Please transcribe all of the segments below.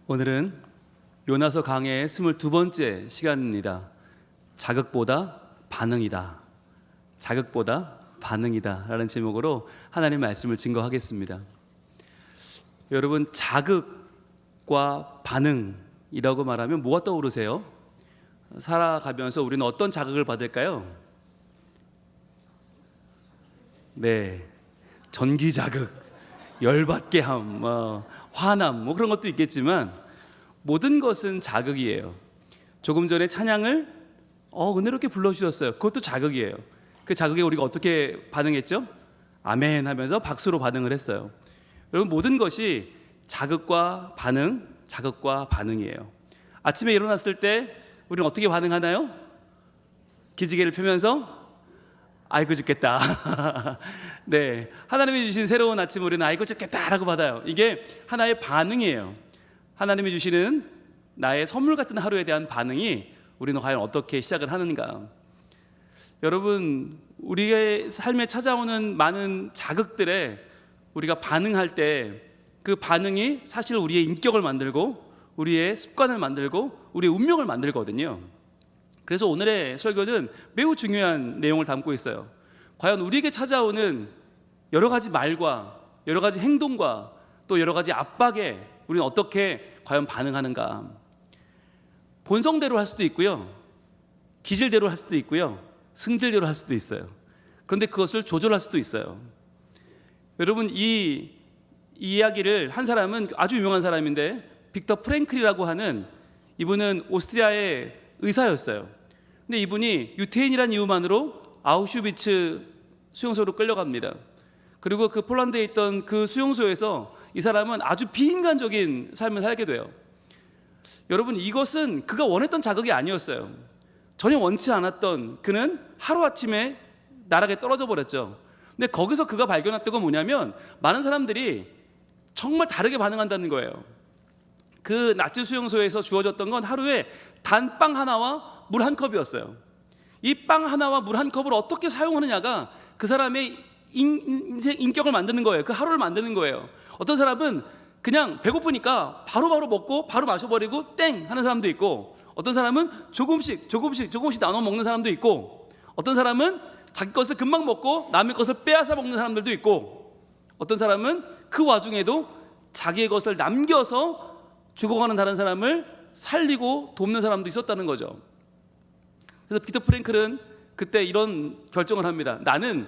오늘은 요나서 강해의 22번째 시간입니다. 자극보다 반응이다. 자극보다 반응이다 라는 제목으로 하나님의 말씀을 증거하겠습니다. 여러분, 자극과 반응이라고 말하면 뭐가 떠오르세요? 살아가면서 우리는 어떤 자극을 받을까요? 네, 전기 자극, 열받게 함, 화남, 그런 것도 있겠지만 모든 것은 자극이에요. 조금 전에 찬양을 은혜롭게 불러주셨어요. 그것도 자극이에요. 그 자극에 우리가 어떻게 반응했죠? 아멘 하면서 박수로 반응을 했어요. 여러분, 모든 것이 자극과 반응, 자극과 반응이에요. 아침에 일어났을 때 우리는 어떻게 반응하나요? 기지개를 펴면서 아이고 죽겠다. 네, 하나님이 주신 새로운 아침 우리는 아이고 죽겠다 라고 받아요. 이게 하나의 반응이에요. 하나님이 주시는 나의 선물 같은 하루에 대한 반응이 우리는 과연 어떻게 시작을 하는가. 여러분, 우리의 삶에 찾아오는 많은 자극들에 우리가 반응할 때 그 반응이 사실 우리의 인격을 만들고 우리의 습관을 만들고 우리의 운명을 만들거든요. 그래서 오늘의 설교는 매우 중요한 내용을 담고 있어요. 과연 우리에게 찾아오는 여러 가지 말과 여러 가지 행동과 또 여러 가지 압박에 우리는 어떻게 과연 반응하는가. 본성대로 할 수도 있고요, 기질대로 할 수도 있고요, 승질대로 할 수도 있어요. 그런데 그것을 조절할 수도 있어요. 여러분, 이 이야기를 한 사람은 아주 유명한 사람인데 빅터 프랭클이라고 하는, 이분은 오스트리아의 의사였어요. 근데 이분이 유태인이라는 이유만으로 아우슈비츠 수용소로 끌려갑니다. 그리고 그 폴란드에 있던 그 수용소에서 이 사람은 아주 비인간적인 삶을 살게 돼요. 여러분, 이것은 그가 원했던 자극이 아니었어요. 전혀 원치 않았던 그는 하루아침에 나락에 떨어져 버렸죠. 근데 거기서 그가 발견했던 건 뭐냐면 많은 사람들이 정말 다르게 반응한다는 거예요. 그 나치 수용소에서 주어졌던 건 하루에 단 빵 하나와 물 한 컵이었어요. 이 빵 하나와 물 한 컵을 어떻게 사용하느냐가 그 사람의 인격을 만드는 거예요. 그 하루를 만드는 거예요. 어떤 사람은 그냥 배고프니까 바로바로 먹고 바로 마셔버리고 땡 하는 사람도 있고, 어떤 사람은 조금씩 나눠 먹는 사람도 있고, 어떤 사람은 자기 것을 금방 먹고 남의 것을 빼앗아 먹는 사람들도 있고, 어떤 사람은 그 와중에도 자기의 것을 남겨서 죽어가는 다른 사람을 살리고 돕는 사람도 있었다는 거죠. 그래서 빅터 프랭클은 그때 이런 결정을 합니다. 나는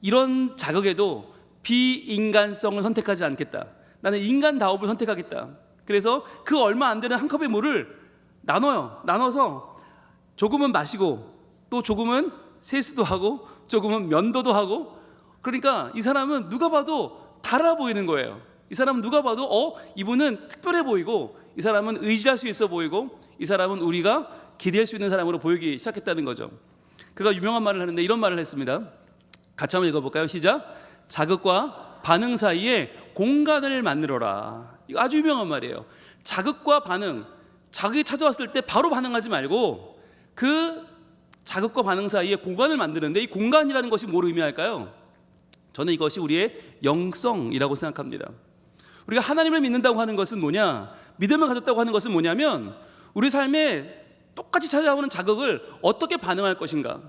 이런 자극에도 비인간성을 선택하지 않겠다. 나는 인간다움을 선택하겠다. 그래서 그 얼마 안 되는 한 컵의 물을 나눠서 조금은 마시고 또 조금은 세수도 하고 조금은 면도도 하고, 그러니까 이 사람은 누가 봐도 달아 보이는 거예요. 이 사람은 누가 봐도 이분은 특별해 보이고, 이 사람은 의지할 수 있어 보이고, 이 사람은 우리가 기대할 수 있는 사람으로 보이기 시작했다는 거죠. 그가 유명한 말을 하는데 이런 말을 했습니다. 같이 한번 읽어볼까요? 시작. 자극과 반응 사이에 공간을 만들어라. 이거 아주 유명한 말이에요. 자극과 반응, 자극이 찾아왔을 때 바로 반응하지 말고 그 자극과 반응 사이에 공간을 만드는데, 이 공간이라는 것이 뭘 의미할까요? 저는 이것이 우리의 영성이라고 생각합니다. 우리가 하나님을 믿는다고 하는 것은 뭐냐, 믿음을 가졌다고 하는 것은 뭐냐면 우리 삶에 똑같이 찾아오는 자극을 어떻게 반응할 것인가,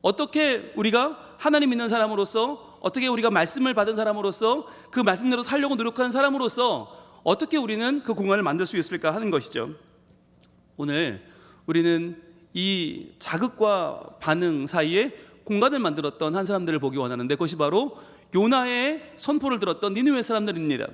어떻게 우리가 하나님 믿는 사람으로서, 어떻게 우리가 말씀을 받은 사람으로서 그 말씀대로 살려고 노력하는 사람으로서 어떻게 우리는 그 공간을 만들 수 있을까 하는 것이죠. 오늘 우리는 이 자극과 반응 사이에 공간을 만들었던 한 사람들을 보기 원하는데, 그것이 바로 요나의 선포를 들었던 니느웨 사람들입니다.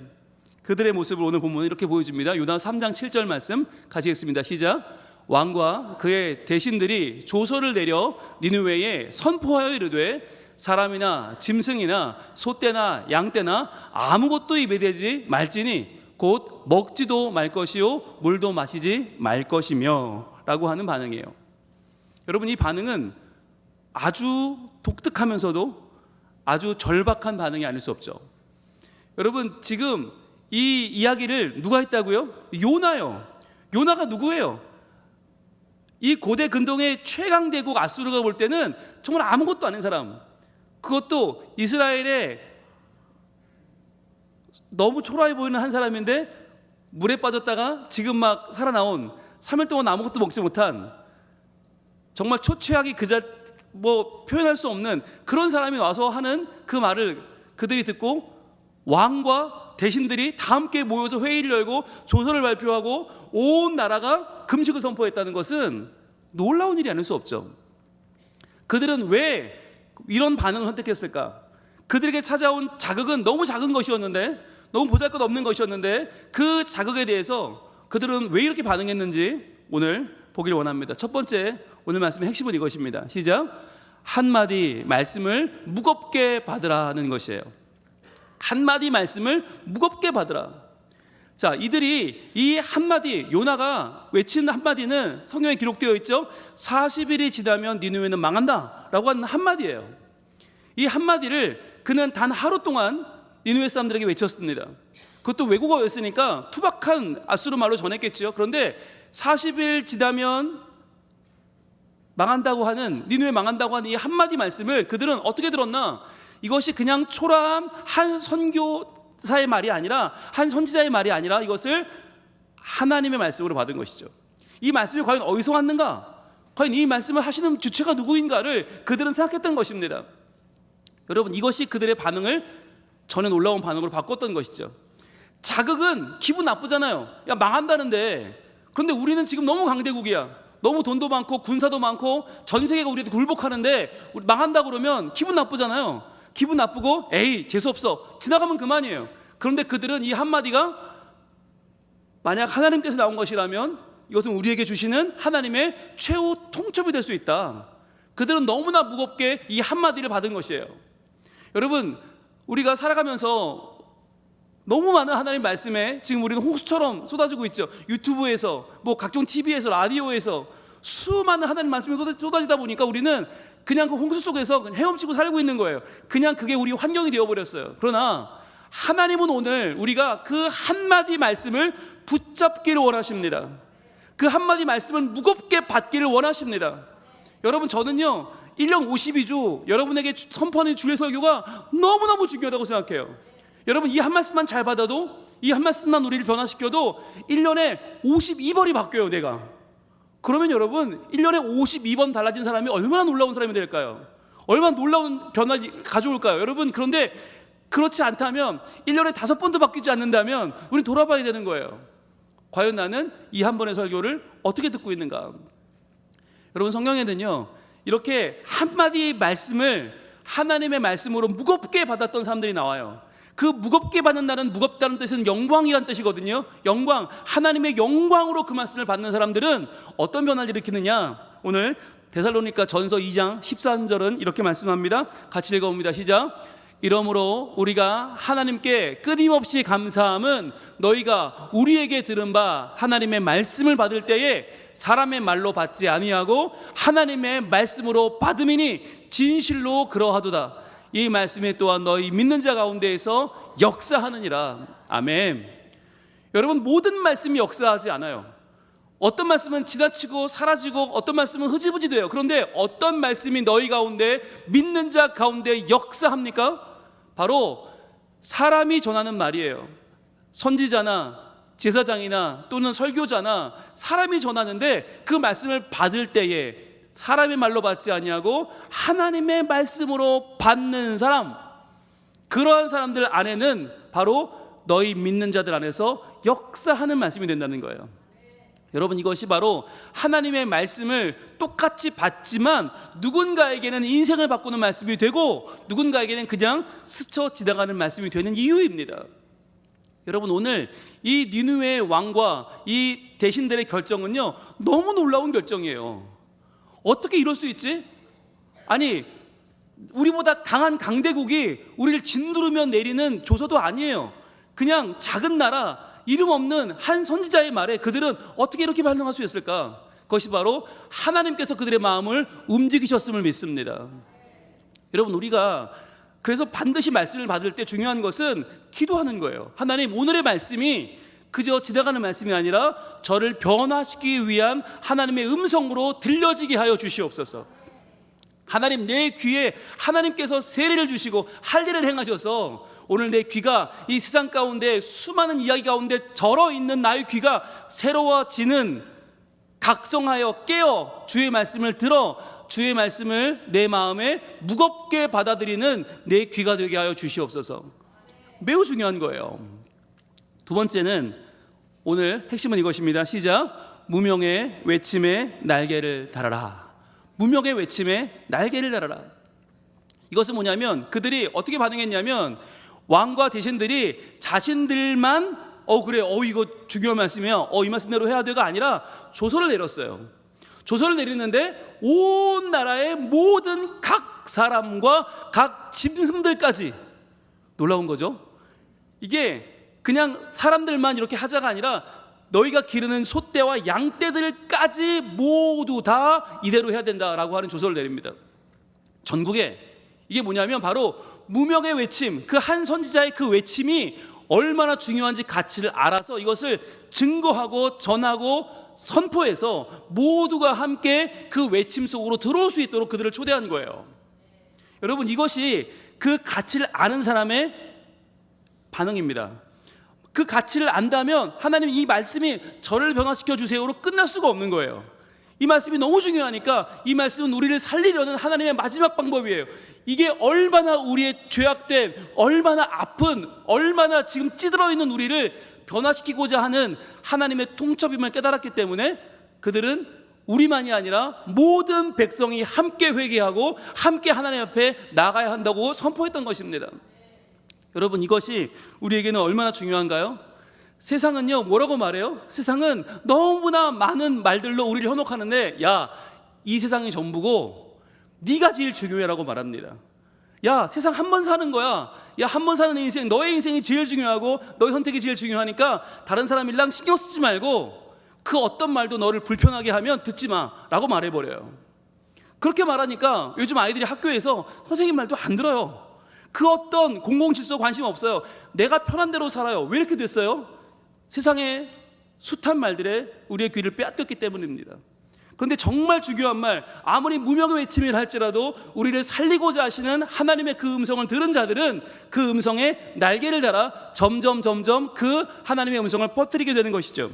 그들의 모습을 오늘 본문은 이렇게 보여줍니다. 요나 3장 7절 말씀 같이 읽습니다. 시작. 왕과 그의 대신들이 조서를 내려 니느웨에 선포하여 이르되 사람이나 짐승이나 소떼나 양떼나 아무것도 입에 대지 말지니 곧 먹지도 말 것이요 물도 마시지 말 것이며 라고 하는 반응이에요. 여러분, 이 반응은 아주 독특하면서도 아주 절박한 반응이 아닐 수 없죠. 여러분, 지금 이 이야기를 누가 했다고요? 요나요. 요나가 누구예요? 이 고대 근동의 최강대국 아수르가 볼 때는 정말 아무것도 아닌 사람, 그것도 이스라엘의 너무 초라해 보이는 한 사람인데 물에 빠졌다가 지금 막 살아나온 3일 동안 아무것도 먹지 못한 정말 초췌하게 표현할 수 없는 그런 사람이 와서 하는 그 말을 그들이 듣고 왕과 대신들이 다 함께 모여서 회의를 열고 조서를 발표하고 온 나라가 금식을 선포했다는 것은 놀라운 일이 아닐 수 없죠. 그들은 왜 이런 반응을 선택했을까? 그들에게 찾아온 자극은 너무 작은 것이었는데, 너무 보잘것없는 것이었는데, 그 자극에 대해서 그들은 왜 이렇게 반응했는지 오늘 보길 원합니다. 첫 번째, 오늘 말씀의 핵심은 이것입니다. 시작. 한마디 말씀을 무겁게 받으라는 것이에요. 한마디 말씀을 무겁게 받으라. 자, 이들이 이 한마디, 요나가 외친 한마디는 성경에 기록되어 있죠. 40일이 지나면 니느웨는 망한다 라고 하는 한마디예요. 이 한마디를 그는 단 하루 동안 니느웨 사람들에게 외쳤습니다. 그것도 외국어였으니까 투박한 아수르 말로 전했겠죠. 그런데 40일 지나면 망한다고 하는, 니느웨 망한다고 하는 이 한마디 말씀을 그들은 어떻게 들었나? 이것이 그냥 초라한 한 선교사의 말이 아니라, 한 선지자의 말이 아니라 이것을 하나님의 말씀으로 받은 것이죠. 이 말씀이 과연 어디서 왔는가? 과연 이 말씀을 하시는 주체가 누구인가를 그들은 생각했던 것입니다. 여러분, 이것이 그들의 반응을 전에 놀라운 반응으로 바꿨던 것이죠. 자극은 기분 나쁘잖아요. 야, 망한다는데. 그런데 우리는 지금 너무 강대국이야. 너무 돈도 많고 군사도 많고 전 세계가 우리한테 굴복하는데 우리 망한다 그러면 기분 나쁘잖아요. 기분 나쁘고 에이 재수없어 지나가면 그만이에요. 그런데 그들은 이 한마디가 만약 하나님께서 나온 것이라면 이것은 우리에게 주시는 하나님의 최후 통첩이 될 수 있다. 그들은 너무나 무겁게 이 한마디를 받은 것이에요. 여러분, 우리가 살아가면서 너무 많은 하나님 말씀에 지금 우리는 홍수처럼 쏟아지고 있죠. 유튜브에서, 각종 TV에서, 라디오에서 수많은 하나님 말씀이 쏟아지다 보니까 우리는 그냥 그 홍수 속에서 헤엄치고 살고 있는 거예요. 그냥 그게 우리 환경이 되어버렸어요. 그러나 하나님은 오늘 우리가 그 한마디 말씀을 붙잡기를 원하십니다. 그 한마디 말씀을 무겁게 받기를 원하십니다. 여러분, 저는요 1년 52주 여러분에게 선포하는 주의 설교가 너무너무 중요하다고 생각해요. 여러분, 이 한 말씀만 잘 받아도, 이 한 말씀만 우리를 변화시켜도 1년에 52번이 바뀌어요. 내가. 그러면 여러분, 1년에 52번 달라진 사람이 얼마나 놀라운 사람이 될까요? 얼마나 놀라운 변화를 가져올까요? 여러분, 그런데 그렇지 않다면 1년에 5번도 바뀌지 않는다면 우리 돌아봐야 되는 거예요. 과연 나는 이 한 번의 설교를 어떻게 듣고 있는가? 여러분, 성경에는요 이렇게 한마디 말씀을 하나님의 말씀으로 무겁게 받았던 사람들이 나와요. 그 무겁게 받는다는, 무겁다는 뜻은 영광이란 뜻이거든요. 영광, 하나님의 영광으로 그 말씀을 받는 사람들은 어떤 변화를 일으키느냐? 오늘 데살로니가 전서 2장 14절은 이렇게 말씀합니다. 같이 읽어봅니다. 시작. 이러므로 우리가 하나님께 끊임없이 감사함은 너희가 우리에게 들은 바 하나님의 말씀을 받을 때에 사람의 말로 받지 아니하고 하나님의 말씀으로 받음이니 진실로 그러하도다. 이 말씀이 또한 너희 믿는 자 가운데에서 역사하느니라. 아멘. 여러분, 모든 말씀이 역사하지 않아요. 어떤 말씀은 지나치고 사라지고 어떤 말씀은 흐지부지 돼요. 그런데 어떤 말씀이 너희 가운데, 믿는 자 가운데 역사합니까? 바로 사람이 전하는 말이에요. 선지자나 제사장이나 또는 설교자나 사람이 전하는데 그 말씀을 받을 때에 사람의 말로 받지 아니하고 하나님의 말씀으로 받는 사람, 그러한 사람들 안에는 바로 너희 믿는 자들 안에서 역사하는 말씀이 된다는 거예요. 여러분, 이것이 바로 하나님의 말씀을 똑같이 받지만 누군가에게는 인생을 바꾸는 말씀이 되고 누군가에게는 그냥 스쳐 지나가는 말씀이 되는 이유입니다. 여러분, 오늘 이 니느웨의 왕과 이 대신들의 결정은요 너무 놀라운 결정이에요. 어떻게 이럴 수 있지? 아니, 우리보다 강한 강대국이 우리를 짓누르면 내리는 조서도 아니에요. 그냥 작은 나라, 이름 없는 한 선지자의 말에 그들은 어떻게 이렇게 반응할 수 있을까? 그것이 바로 하나님께서 그들의 마음을 움직이셨음을 믿습니다. 여러분, 우리가 그래서 반드시 말씀을 받을 때 중요한 것은 기도하는 거예요. 하나님, 오늘의 말씀이 그저 지나가는 말씀이 아니라 저를 변화시키기 위한 하나님의 음성으로 들려지게 하여 주시옵소서. 하나님, 내 귀에 하나님께서 세례를 주시고 할례를 행하셔서 오늘 내 귀가 이 세상 가운데 수많은 이야기 가운데 절어 있는 나의 귀가 새로워지는, 각성하여 깨어 주의 말씀을 들어 주의 말씀을 내 마음에 무겁게 받아들이는 내 귀가 되게 하여 주시옵소서. 매우 중요한 거예요. 두 번째는 오늘 핵심은 이것입니다. 시작. 무명의 외침에 날개를 달아라. 무명의 외침에 날개를 달아라. 이것은 뭐냐면 그들이 어떻게 반응했냐면 왕과 대신들이 자신들만 그래, 이거 중요한 말씀이야, 이 말씀대로 해야 돼가 아니라 조서를 내렸어요. 조서를 내리는데 온 나라의 모든 각 사람과 각 짐승들까지, 놀라운 거죠. 이게 그냥 사람들만 이렇게 하자가 아니라 너희가 기르는 소떼와 양떼들까지 모두 다 이대로 해야 된다라고 하는 조서를 내립니다. 전국에. 이게 뭐냐면 바로 무명의 외침, 그 한 선지자의 그 외침이 얼마나 중요한지 가치를 알아서 이것을 증거하고 전하고 선포해서 모두가 함께 그 외침 속으로 들어올 수 있도록 그들을 초대한 거예요. 여러분, 이것이 그 가치를 아는 사람의 반응입니다. 그 가치를 안다면 하나님, 이 말씀이 저를 변화시켜 주세요로 끝날 수가 없는 거예요. 이 말씀이 너무 중요하니까 이 말씀은 우리를 살리려는 하나님의 마지막 방법이에요. 이게 얼마나 우리의 죄악된, 얼마나 아픈, 얼마나 지금 찌들어 있는 우리를 변화시키고자 하는 하나님의 통첩임을 깨달았기 때문에 그들은 우리만이 아니라 모든 백성이 함께 회개하고 함께 하나님 앞에 나가야 한다고 선포했던 것입니다. 여러분, 이것이 우리에게는 얼마나 중요한가요? 세상은요, 뭐라고 말해요? 세상은 너무나 많은 말들로 우리를 현혹하는데, 야, 이 세상이 전부고 네가 제일 중요해라고 말합니다. 야, 세상 한 번 사는 거야. 야, 한 번 사는 인생, 너의 인생이 제일 중요하고 너의 선택이 제일 중요하니까 다른 사람 일랑 신경 쓰지 말고 그 어떤 말도 너를 불편하게 하면 듣지 마라고 말해버려요. 그렇게 말하니까 요즘 아이들이 학교에서 선생님 말도 안 들어요. 그 어떤 공공질서 관심 없어요. 내가 편한 대로 살아요. 왜 이렇게 됐어요? 세상의 숱한 말들에 우리의 귀를 빼앗겼기 때문입니다. 그런데 정말 중요한 말, 아무리 무명의 외침이라 할지라도 우리를 살리고자 하시는 하나님의 그 음성을 들은 자들은 그 음성에 날개를 달아 점점 그 하나님의 음성을 퍼뜨리게 되는 것이죠.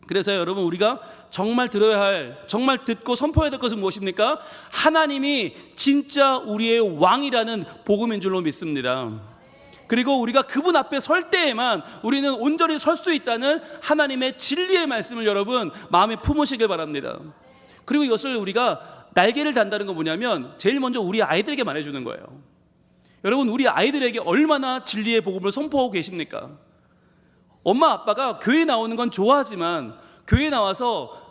그래서 여러분, 우리가 정말 들어야 할, 정말 듣고 선포해야 될 것은 무엇입니까? 하나님이 진짜 우리의 왕이라는 복음인 줄로 믿습니다. 그리고 우리가 그분 앞에 설 때에만 우리는 온전히 설 수 있다는 하나님의 진리의 말씀을 여러분 마음에 품으시길 바랍니다. 그리고 이것을 우리가 날개를 단다는 건 뭐냐면 제일 먼저 우리 아이들에게 말해주는 거예요. 여러분, 우리 아이들에게 얼마나 진리의 복음을 선포하고 계십니까? 엄마 아빠가 교회 나오는 건 좋아하지만 교회 나와서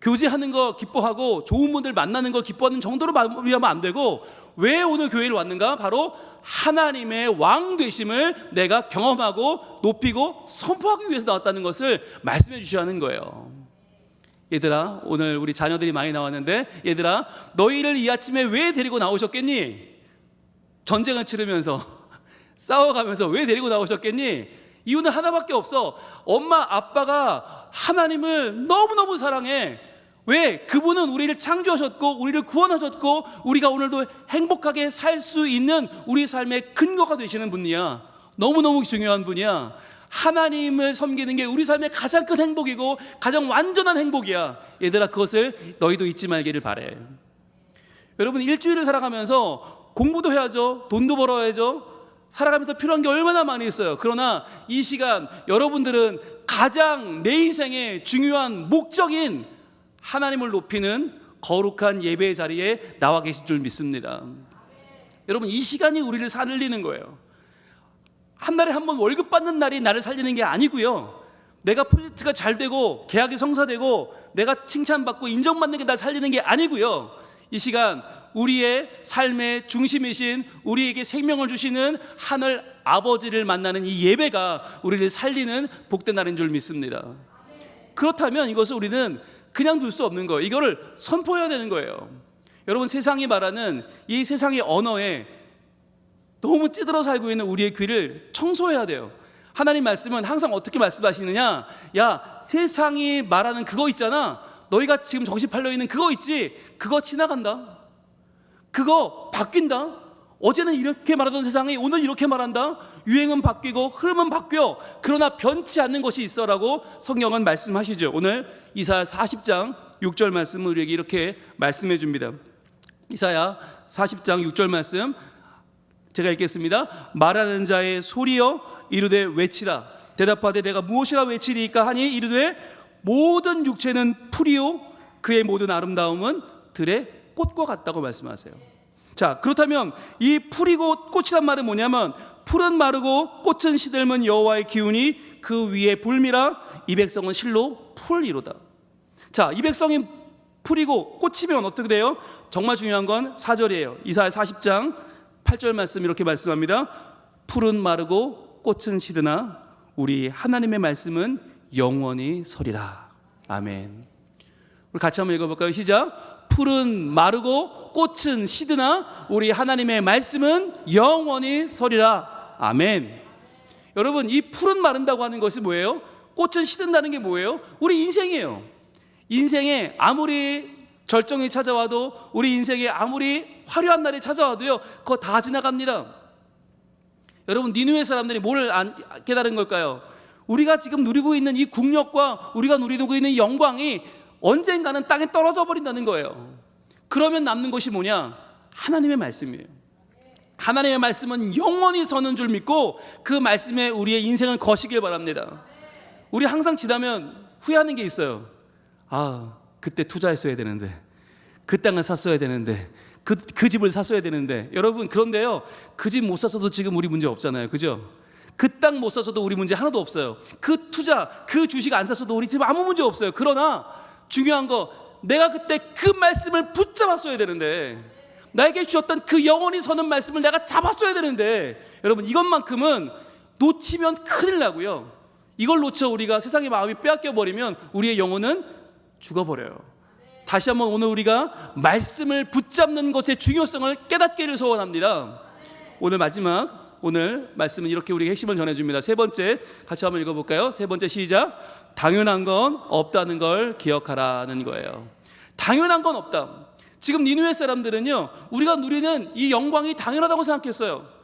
교제하는 거 기뻐하고 좋은 분들 만나는 거 기뻐하는 정도로 마무리하면 안 되고, 왜 오늘 교회를 왔는가? 바로 하나님의 왕 되심을 내가 경험하고 높이고 선포하기 위해서 나왔다는 것을 말씀해 주셔야 하는 거예요. 얘들아, 오늘 우리 자녀들이 많이 나왔는데, 얘들아, 너희를 이 아침에 왜 데리고 나오셨겠니? 전쟁을 치르면서 싸워가면서 왜 데리고 나오셨겠니? 이유는 하나밖에 없어. 엄마 아빠가 하나님을 너무너무 사랑해. 왜? 그분은 우리를 창조하셨고 우리를 구원하셨고 우리가 오늘도 행복하게 살 수 있는 우리 삶의 근거가 되시는 분이야. 너무너무 중요한 분이야. 하나님을 섬기는 게 우리 삶의 가장 큰 행복이고 가장 완전한 행복이야. 얘들아, 그것을 너희도 잊지 말기를 바래. 여러분, 일주일을 살아가면서 공부도 해야죠. 돈도 벌어야죠. 살아가면서 필요한 게 얼마나 많이 있어요. 그러나 이 시간 여러분들은 가장 내 인생의 중요한 목적인 하나님을 높이는 거룩한 예배의 자리에 나와 계실 줄 믿습니다. 여러분, 이 시간이 우리를 살리는 거예요. 한 달에 한 번 월급 받는 날이 나를 살리는 게 아니고요, 내가 프로젝트가 잘 되고 계약이 성사되고 내가 칭찬받고 인정받는 게 나를 살리는 게 아니고요, 이 시간 우리의 삶의 중심이신, 우리에게 생명을 주시는 하늘 아버지를 만나는 이 예배가 우리를 살리는 복된 날인 줄 믿습니다. 그렇다면 이것을 우리는 그냥 둘 수 없는 거예요. 이거를 선포해야 되는 거예요. 여러분, 세상이 말하는 이 세상의 언어에 너무 찌들어 살고 있는 우리의 귀를 청소해야 돼요. 하나님 말씀은 항상 어떻게 말씀하시느냐? 야, 세상이 말하는 그거 있잖아, 너희가 지금 정신 팔려 있는 그거 있지? 그거 지나간다. 그거 바뀐다. 어제는 이렇게 말하던 세상이 오늘 이렇게 말한다. 유행은 바뀌고 흐름은 바뀌어. 그러나 변치 않는 것이 있어라고 성경은 말씀하시죠. 오늘 이사야 40장 6절 말씀을 우리에게 이렇게 말씀해 줍니다. 이사야 40장 6절 말씀 제가 읽겠습니다. 말하는 자의 소리여 이르되 외치라. 대답하되 내가 무엇이라 외치리이까 하니 이르되 모든 육체는 풀이요 그의 모든 아름다움은 들의 꽃과 같다고 말씀하세요. 자, 그렇다면 이 풀이고 꽃이란 말은 뭐냐면 풀은 마르고 꽃은 시들면 여호와의 기운이 그 위에 불미라. 이 백성은 실로 풀이로다. 자, 이 백성이 풀이고 꽃이면 어떻게 돼요? 정말 중요한 건 4절이에요. 이사야 40장 8절 말씀 이렇게 말씀합니다. 풀은 마르고 꽃은 시드나 우리 하나님의 말씀은 영원히 서리라. 아멘. 우리 같이 한번 읽어볼까요? 시작. 풀은 마르고 꽃은 시드나 우리 하나님의 말씀은 영원히 서리라. 아멘. 여러분, 이 풀은 마른다고 하는 것이 뭐예요? 꽃은 시든다는 게 뭐예요? 우리 인생이에요. 인생에 아무리 절정이 찾아와도, 우리 인생에 아무리 화려한 날이 찾아와도요, 그거 다 지나갑니다. 여러분, 니느웨 사람들이 뭘 안 깨달은 걸까요? 우리가 지금 누리고 있는 이 국력과 우리가 누리고 있는 영광이 언젠가는 땅에 떨어져 버린다는 거예요. 그러면 남는 것이 뭐냐? 하나님의 말씀이에요. 하나님의 말씀은 영원히 서는 줄 믿고 그 말씀에 우리의 인생을 거시길 바랍니다. 우리 항상 지나면 후회하는 게 있어요. 아, 그때 투자했어야 되는데, 그 땅을 샀어야 되는데, 그 집을 샀어야 되는데. 여러분, 그런데요, 그 집 못 샀어도 지금 우리 문제 없잖아요. 그죠? 그 땅 못 샀어도 우리 문제 하나도 없어요. 그 투자, 그 주식 안 샀어도 우리 집 아무 문제 없어요. 그러나 중요한 거, 내가 그때 그 말씀을 붙잡았어야 되는데, 나에게 주셨던 그 영원히 서는 말씀을 내가 잡았어야 되는데, 여러분, 이것만큼은 놓치면 큰일 나고요. 이걸 놓쳐 우리가 세상의 마음이 빼앗겨 버리면 우리의 영혼은 죽어버려요. 다시 한번 오늘 우리가 말씀을 붙잡는 것의 중요성을 깨닫기를 소원합니다. 오늘 마지막, 오늘 말씀은 이렇게 우리에게 핵심을 전해줍니다. 세 번째, 같이 한번 읽어볼까요? 세 번째 시작. 당연한 건 없다는 걸 기억하라는 거예요. 당연한 건 없다. 지금 니느웨 사람들은요, 우리가 누리는 이 영광이 당연하다고 생각했어요.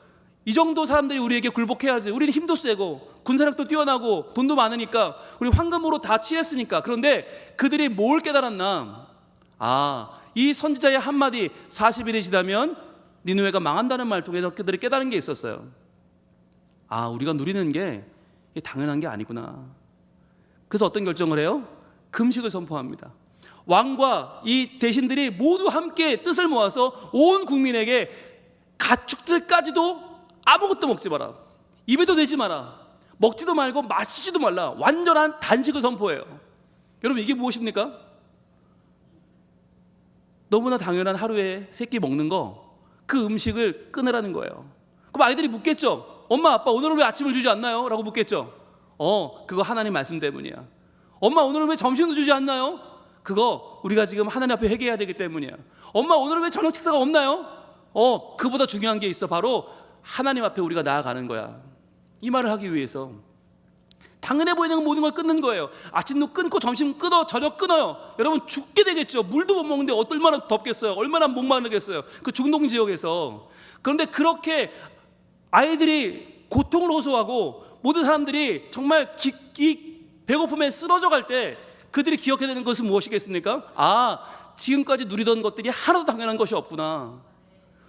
이 정도 사람들이 우리에게 굴복해야지. 우리는 힘도 세고 군사력도 뛰어나고 돈도 많으니까 우리 황금으로 다 칠했으니까. 그런데 그들이 뭘 깨달았나? 아, 이 선지자의 한마디 40일이 지나면 니느웨가 망한다는 말 통해서 그들이 깨달은 게 있었어요. 아, 우리가 누리는 게 당연한 게 아니구나. 그래서 어떤 결정을 해요? 금식을 선포합니다. 왕과 이 대신들이 모두 함께 뜻을 모아서 온 국민에게 가축들까지도 아무것도 먹지 마라, 입에도 대지 마라, 먹지도 말고 마시지도 말라, 완전한 단식을 선포해요. 여러분, 이게 무엇입니까? 너무나 당연한 하루에 세 끼 먹는 거, 그 음식을 끊으라는 거예요. 그럼 아이들이 묻겠죠. 엄마, 아빠, 오늘은 왜 아침을 주지 않나요? 라고 묻겠죠. 그거 하나님 말씀 때문이야. 엄마, 오늘은 왜 점심도 주지 않나요? 그거 우리가 지금 하나님 앞에 회개해야 되기 때문이야. 엄마, 오늘은 왜 저녁 식사가 없나요? 그보다 중요한 게 있어. 바로 하나님 앞에 우리가 나아가는 거야. 이 말을 하기 위해서 당연해 보이는 모든 걸 끊는 거예요. 아침도 끊고 점심 끊어, 저녁 끊어요. 여러분, 죽게 되겠죠. 물도 못 먹는데 얼마나 덥겠어요. 얼마나 목마르겠어요, 그 중동 지역에서. 그런데 그렇게 아이들이 고통을 호소하고 모든 사람들이 정말 이 배고픔에 쓰러져 갈 때 그들이 기억해야 되는 것은 무엇이겠습니까? 아, 지금까지 누리던 것들이 하나도 당연한 것이 없구나.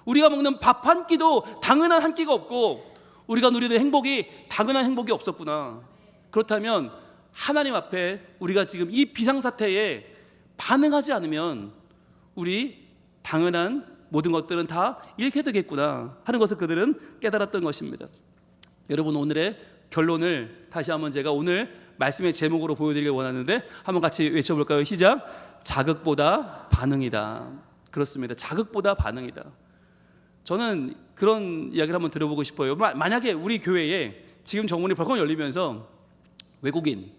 우리가 먹는 밥 한 끼도 당연한 한 끼가 없고 우리가 누리는 행복이 당연한 행복이 없었구나. 그렇다면 하나님 앞에 우리가 지금 이 비상사태에 반응하지 않으면 우리 당연한 모든 것들은 다 잃게 되겠구나 하는 것을 그들은 깨달았던 것입니다. 여러분, 오늘의 결론을 다시 한번 제가 오늘 말씀의 제목으로 보여드리길 원하는데 한번 같이 외쳐볼까요? 시작. 자극보다 반응이다. 그렇습니다. 자극보다 반응이다. 저는 그런 이야기를 한번 들어보고 싶어요. 만약에 우리 교회에 지금 정문이 벌컥 열리면서 외국인,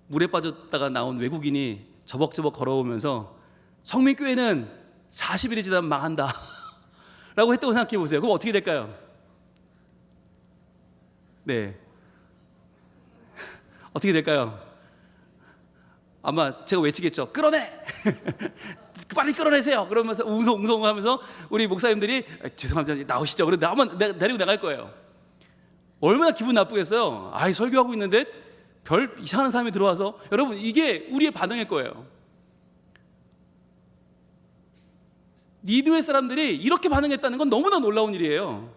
물에 빠졌다가 나온 외국인이 저벅저벅 걸어오면서 성민교회는 40일이 지나면 망한다 라고 했다고 생각해 보세요. 그럼 어떻게 될까요? 네, 어떻게 될까요? 아마 제가 외치겠죠. 끌어내! 빨리 끌어내세요. 그러면서 웅성웅성하면서 우리 목사님들이 죄송합니다, 나오시죠. 그래서 한번 데리고 나갈 거예요. 얼마나 기분 나쁘겠어요. 아이, 설교하고 있는데 별 이상한 사람이 들어와서. 여러분, 이게 우리의 반응일 거예요. 니느웨 사람들이 이렇게 반응했다는 건 너무나 놀라운 일이에요.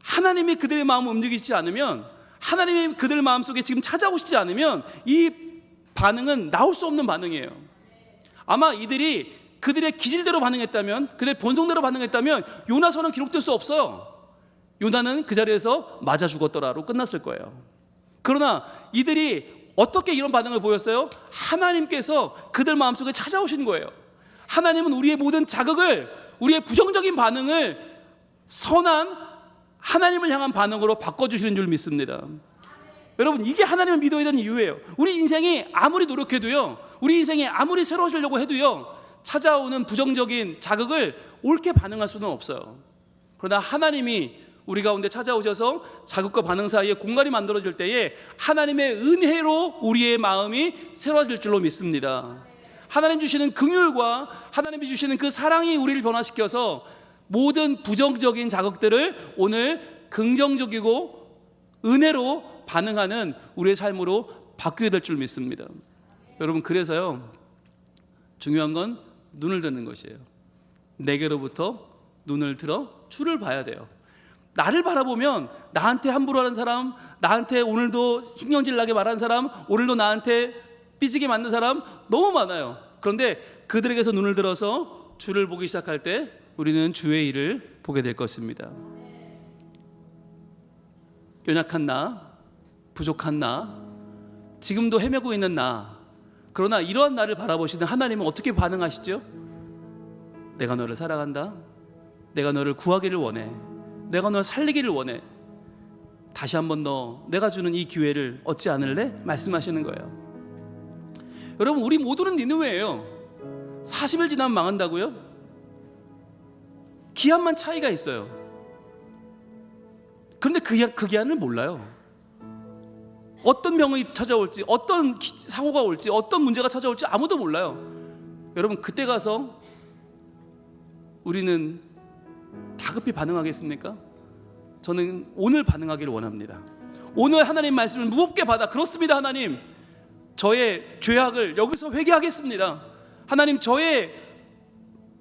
하나님이 그들의 마음을 움직이시지 않으면, 하나님이 그들 마음속에 지금 찾아오시지 않으면 이 반응은 나올 수 없는 반응이에요. 아마 이들이 그들의 기질대로 반응했다면, 그들의 본성대로 반응했다면 요나서는 기록될 수 없어요. 요나는 그 자리에서 맞아 죽었더라로 끝났을 거예요. 그러나 이들이 어떻게 이런 반응을 보였어요? 하나님께서 그들 마음속에 찾아오신 거예요. 하나님은 우리의 모든 자극을, 우리의 부정적인 반응을 선한 하나님을 향한 반응으로 바꿔주시는 줄 믿습니다. 여러분, 이게 하나님을 믿어야 되는 이유예요. 우리 인생이 아무리 노력해도요, 우리 인생이 아무리 새로워지려고 해도요, 찾아오는 부정적인 자극을 옳게 반응할 수는 없어요. 그러나 하나님이 우리 가운데 찾아오셔서 자극과 반응 사이에 공간이 만들어질 때에 하나님의 은혜로 우리의 마음이 새로워질 줄로 믿습니다. 하나님 주시는 긍휼과 하나님이 주시는 그 사랑이 우리를 변화시켜서 모든 부정적인 자극들을 오늘 긍정적이고 은혜로 반응하는 우리의 삶으로 바뀌게 될 줄 믿습니다. 여러분, 그래서요, 중요한 건 눈을 드는 것이에요. 내게로부터 눈을 들어 주를 봐야 돼요. 나를 바라보면 나한테 함부로 하는 사람, 나한테 오늘도 신경질 나게 말하는 사람, 오늘도 나한테 삐지게 만든 사람 너무 많아요. 그런데 그들에게서 눈을 들어서 주를 보기 시작할 때 우리는 주의 일을 보게 될 것입니다. 연약한 나, 부족한 나, 지금도 헤매고 있는 나, 그러나 이러한 나를 바라보시는 하나님은 어떻게 반응하시죠? 내가 너를 사랑한다. 내가 너를 구하기를 원해. 내가 너를 살리기를 원해. 다시 한번 내가 주는 이 기회를 얻지 않을래? 말씀하시는 거예요. 여러분, 우리 모두는 니느웨예요. 40일 지나면 망한다고요? 기한만 차이가 있어요. 그런데 그 기한을 몰라요. 어떤 병이 찾아올지, 어떤 사고가 올지, 어떤 문제가 찾아올지 아무도 몰라요. 여러분, 그때 가서 우리는 다급히 반응하겠습니까? 저는 오늘 반응하기를 원합니다. 오늘 하나님 말씀을 무겁게 받아, 그렇습니다 하나님, 저의 죄악을 여기서 회개하겠습니다. 하나님, 저의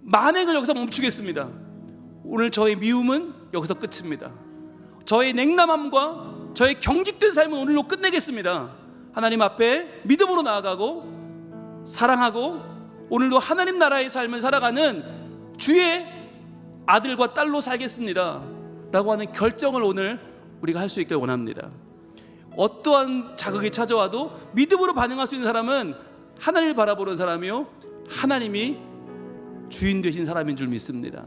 만행을 여기서 멈추겠습니다. 오늘 저의 미움은 여기서 끝입니다. 저의 냉담함과 저의 경직된 삶은 오늘로 끝내겠습니다. 하나님 앞에 믿음으로 나아가고 사랑하고 오늘도 하나님 나라의 삶을 살아가는 주의 아들과 딸로 살겠습니다 라고 하는 결정을 오늘 우리가 할 수 있길 원합니다. 어떠한 자극이 찾아와도 믿음으로 반응할 수 있는 사람은 하나님을 바라보는 사람이요, 하나님이 주인 되신 사람인 줄 믿습니다.